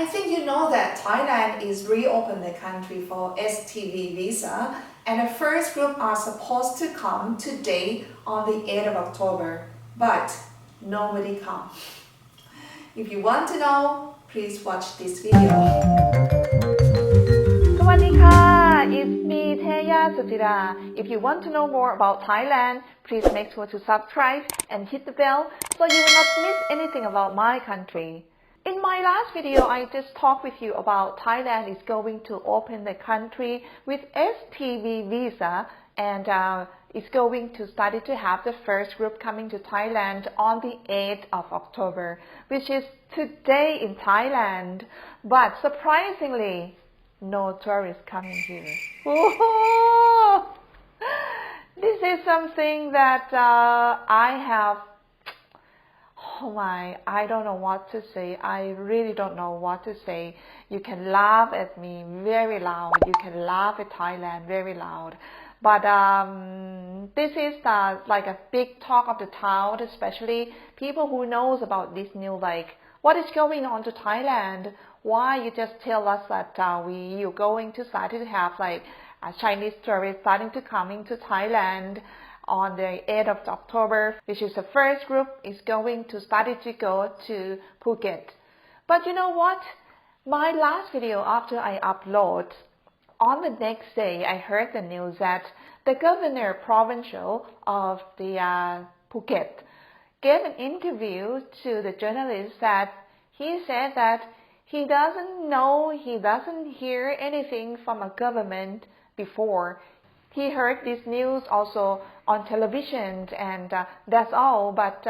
I think you know that Thailand is reopened the country for STV visa, and the first group are supposed to come today on the 8th of October, but nobody come. If you want to know, please watch this video. สวัสดีค่ะ It's me Teya Suchira. If you want to know more about Thailand, please make sure to subscribe and hit the bell so you will not miss anything about my country. In my last video, I just talked with you about Thailand is going to open the country with STV visa and is going to start to have the first group coming to Thailand on the 8th of October, which is today in Thailand. But surprisingly, no tourists coming here. This is something that I have. Oh my, I don't know what to say. I really don't know what to say. You can laugh at me very loud. You can laugh at Thailand very loud. But this is like a big talk of the town, especially people who knows about this new, like, what is going on to Thailand? Why you just tell us that you're going to start to have like Chinese tourists starting to coming to Thailand on the 8th of October, which is the first group is going to start to go to Phuket. But you know what? My last video after I upload, on the next day I heard the news that the governor provincial of the Phuket gave an interview to the journalist that he said that he doesn't know, he doesn't hear anything from a government before. He heard this news also on television and that's all, but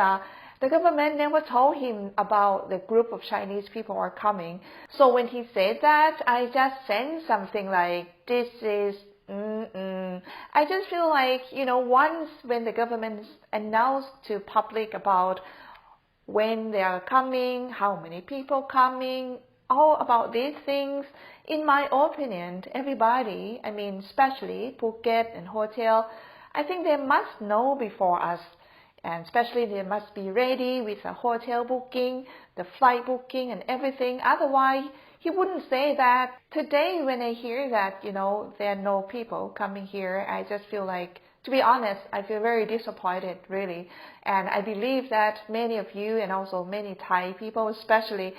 the government never told him about the group of Chinese people are coming. So when he said that, I just sent something like, this is I just feel like, you know, once when the government announced to public about when they are coming, how many people coming, all about these things, in my opinion, everybody, I mean especially Phuket and hotel, I think they must know before us, and especially they must be ready with a hotel booking, the flight booking and everything. Otherwise, he wouldn't say that. Today when I hear that, you know, there are no people coming here, I just feel like, to be honest, I feel very disappointed, really. And I believe that many of you and also many Thai people, especially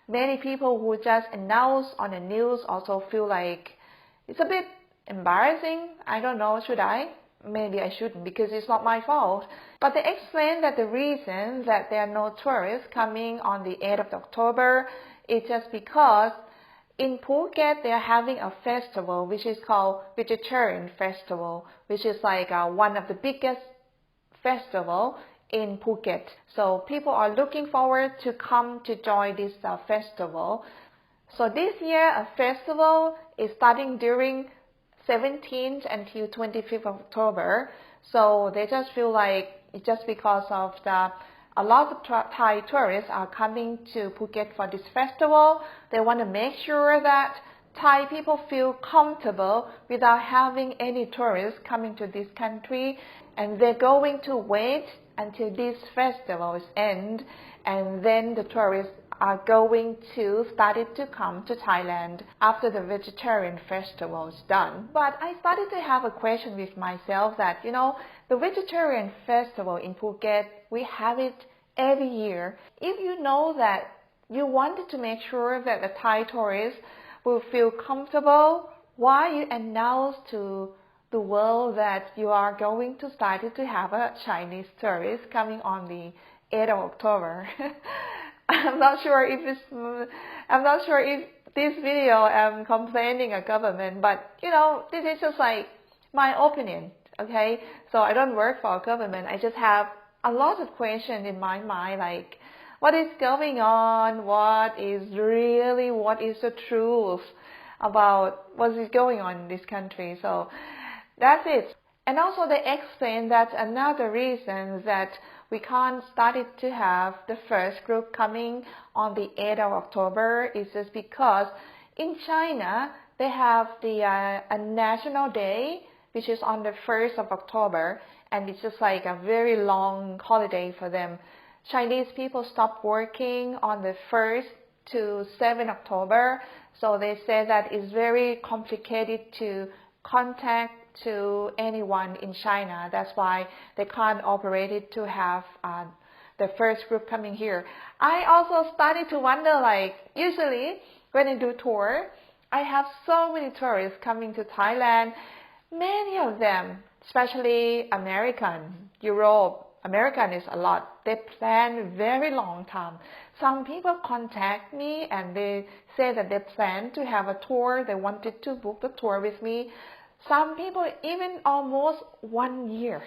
many people who just announce on the news, also feel like it's a bit embarrassing. I don't know, should I? Maybe I shouldn't because it's not my fault. But they explain that the reason that there are no tourists coming on the 8th of October is just because in Phuket they are having a festival which is called Vegetarian Festival, which is like one of the biggest festival in Phuket. So people are looking forward to come to join this festival. So this year a festival is starting during 17th until 25th of October. So they just feel like it's just because of a lot of Thai tourists are coming to Phuket for this festival. They want to make sure that Thai people feel comfortable without having any tourists coming to this country, and they're going to wait until this festival is end, and then the tourists are going to start to come to Thailand after the vegetarian festival is done. But I started to have a question with myself that, you know, the vegetarian festival in Phuket, we have it every year. If you know that you wanted to make sure that the Thai tourists will feel comfortable, why you announce to the world that you are going to start to have a Chinese tourist coming on the 8th of October? I'm not sure if this video I'm complaining a government, but you know, this is just like my opinion, okay? So I don't work for a government. I just have a lot of questions in my mind, like what is going on, what is the truth about what is going on in this country. So that's it. And also they explain that another reason that we can't start to have the first group coming on the 8th of October is just because in China they have a national day which is on the 1st of October, and it's just like a very long holiday for them. Chinese people stop working on the 1st to 7 October. So they say that it's very complicated to contact to anyone in China. That's why they can't operate it to have the first group coming here. I also started to wonder, like, usually when I do tour, I have so many tourists coming to Thailand. Many of them, especially American, Europe, American is a lot. They plan very long time. Some people contact me and they say that they plan to have a tour. They wanted to book the tour with me. Some people even almost 1 year.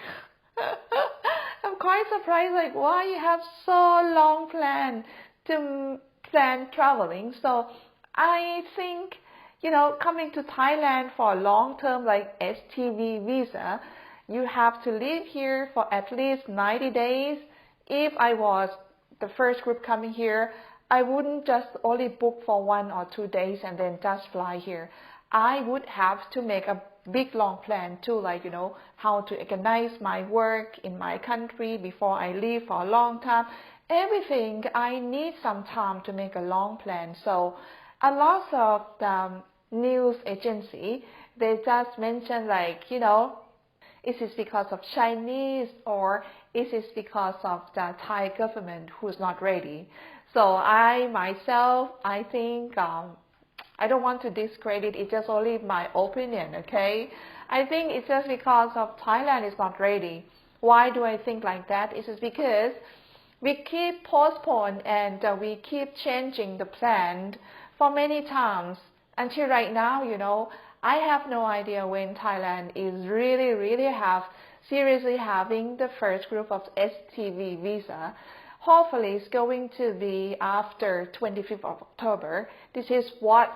I'm quite surprised, like, why you have so long plan to plan traveling. So I think, coming to Thailand for a long term like STV visa, you have to live here for at least 90 days. If I was the first group coming here, I wouldn't just only book for 1 or 2 days and then just fly here. I would have to make a big long plan too, like, how to organize my work in my country before I leave for a long time. Everything, I need some time to make a long plan. So a lot of the news agency, they just mention, like, is it because of Chinese or is it because of the Thai government who's not ready? So I myself, I think, I don't want to discredit, it's just only my opinion, okay? I think it's just because of Thailand is not ready. Why do I think like that? It's just because we keep postpone and we keep changing the plan for many times. Until right now, I have no idea when Thailand is really seriously having the first group of STV visa. Hopefully it's going to be after 25th of October. This is what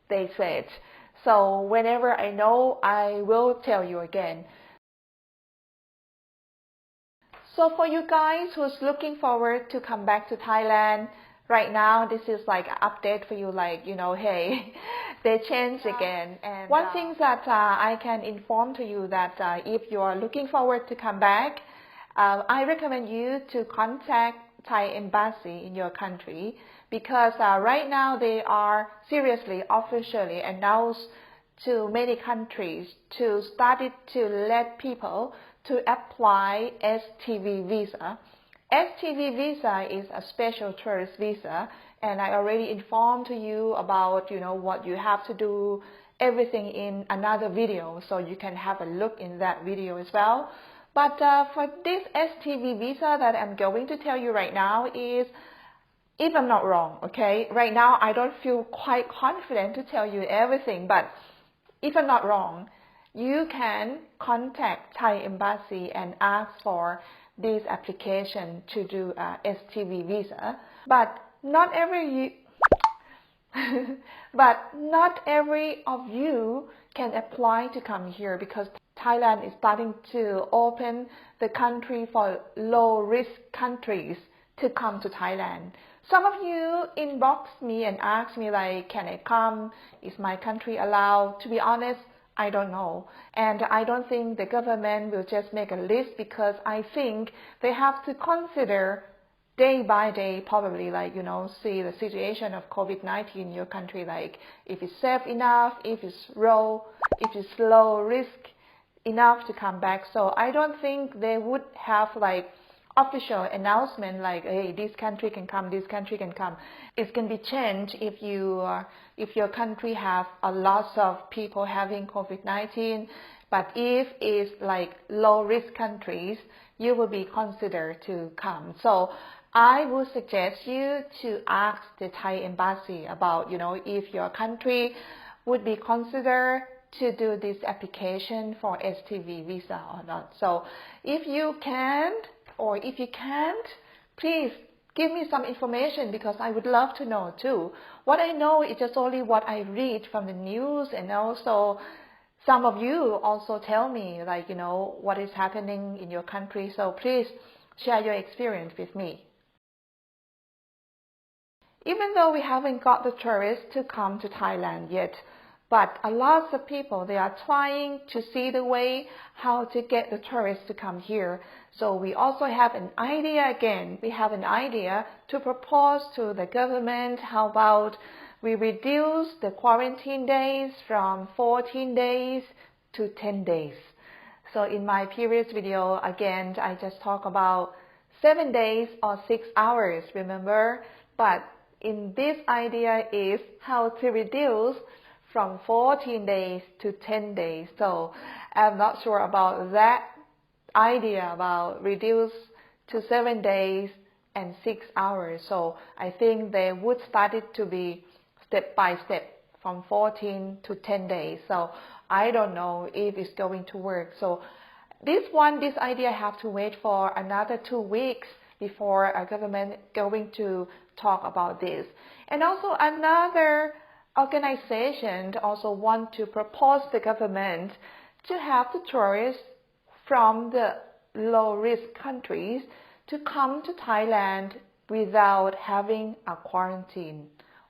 they said. So whenever I know, I will tell you again. So for you guys who's looking forward to come back to Thailand, right now this is like an update for you, like, hey, they changed again. And one thing that I can inform to you that if you are looking forward to come back, I recommend you to contact Thai embassy in your country, because right now they are seriously officially announced to many countries to start it to let people to apply STV visa. STV visa is a special tourist visa, and I already informed to you about what you have to do, everything in another video, so you can have a look in that video as well. But for this STV visa that I'm going to tell you right now is, if I'm not wrong, okay, right now I don't feel quite confident to tell you everything, but if I'm not wrong, you can contact Thai embassy and ask for this application to do a STV visa. But not every of you can apply to come here, because Thailand is starting to open the country for low-risk countries to come to Thailand. Some of you inbox me and ask me, like, can I come? Is my country allowed? To be honest, I don't know. And I don't think the government will just make a list, because I think they have to consider day by day, probably, like, see the situation of COVID-19 in your country, like if it's safe enough, if it's low risk enough to come back. So I don't think they would have like official announcement like, hey, this country can come, this country can come. It can be changed if your country have a lot of people having COVID-19. But if it's like low risk countries, you will be considered to come. So I would suggest you to ask the Thai embassy about, if your country would be considered to do this application for STV visa or not. So if you can, or if you can't, please give me some information, because I would love to know too. What I know is just only what I read from the news, and also some of you also tell me, like, what is happening in your country. So please share your experience with me. Even though we haven't got the tourists to come to Thailand yet, But a lot of people, they are trying to see the way how to get the tourists to come here. So we also have an idea again. We have an idea to propose to the government. How about we reduce the quarantine days from 14 days to 10 days. So in my previous video, again, I just talk about 7 days or 6 hours, remember? But in this idea is how to reduce from 14 days to 10 days. So I'm not sure about that idea about reduce to 7 days and 6 hours. So I think they would start it to be step by step from 14 to 10 days. So I don't know if it's going to work. So this idea have to wait for another 2 weeks before a government going to talk about this. And also another organization also want to propose the government to have the tourists from the low-risk countries to come to Thailand without having a quarantine.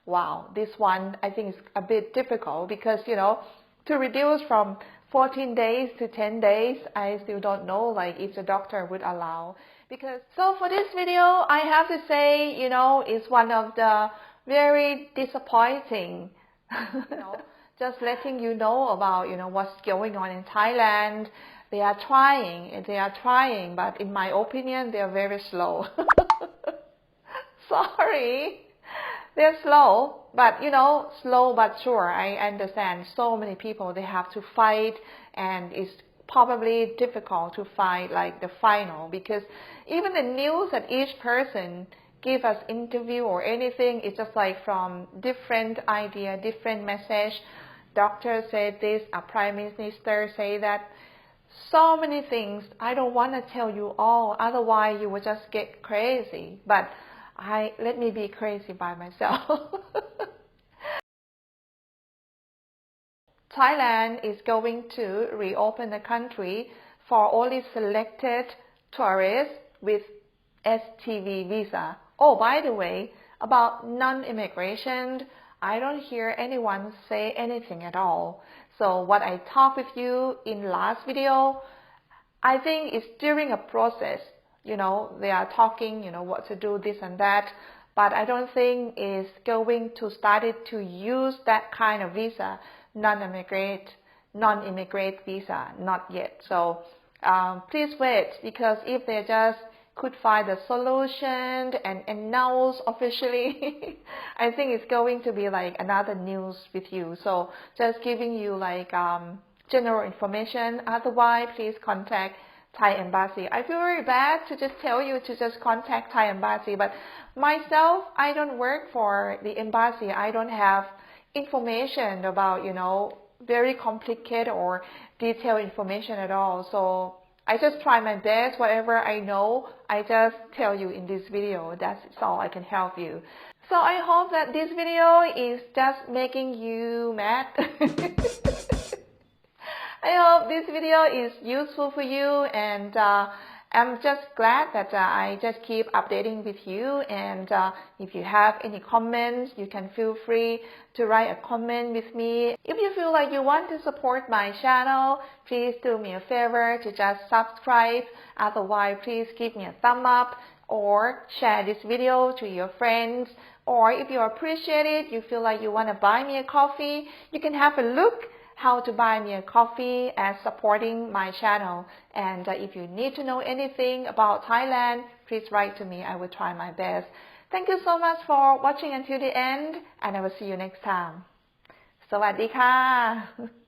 Wow, this one I think is a bit difficult because, to reduce from 14 days to 10 days, I still don't know like if the doctor would allow. So for this video, I have to say, it's one of the very disappointing, just letting you know about, what's going on in Thailand. They are trying, but in my opinion, they are very slow. Sorry, they're slow, but slow but sure. I understand so many people, they have to fight, and it's probably difficult to find like the final, because even the news that each person give us interview or anything, it's just like from different idea, different message. Doctor said this, a prime minister say that. So many things. I don't want to tell you all, otherwise you will just get crazy. But let me be crazy by myself. Thailand is going to reopen the country for only selected tourists with STV visa. Oh, by the way, about non-immigration, I don't hear anyone say anything at all. So what I talked with you in last video, I think it's during a process. They are talking, what to do, this and that. But I don't think it's going to start to use that kind of visa, non-immigrant visa, not yet. So please wait, because if they just could find a solution and announce officially, I think it's going to be like another news with you. So just giving you like general information. Otherwise, please contact Thai embassy. I feel very bad to just tell you to just contact Thai embassy, but myself, I don't work for the embassy. I don't have information about, very complicated or detailed information at all. So I just try my best. Whatever I know, I just tell you in this video. That's all I can help you. So I hope that this video is just making you mad. I hope this video is useful for you, and I'm just glad that I just keep updating with you. And if you have any comments, you can feel free to write a comment with me. If you feel like you want to support my channel, please do me a favor to just subscribe. Otherwise, please give me a thumb up or share this video to your friends. Or if you appreciate it, you feel like you want to buy me a coffee, you can have a look how to buy me a coffee as supporting my channel. And if you need to know anything about Thailand, please write to me. I will try my best. Thank you so much for watching until the end, and I will see you next time. สวัสดีค่ะ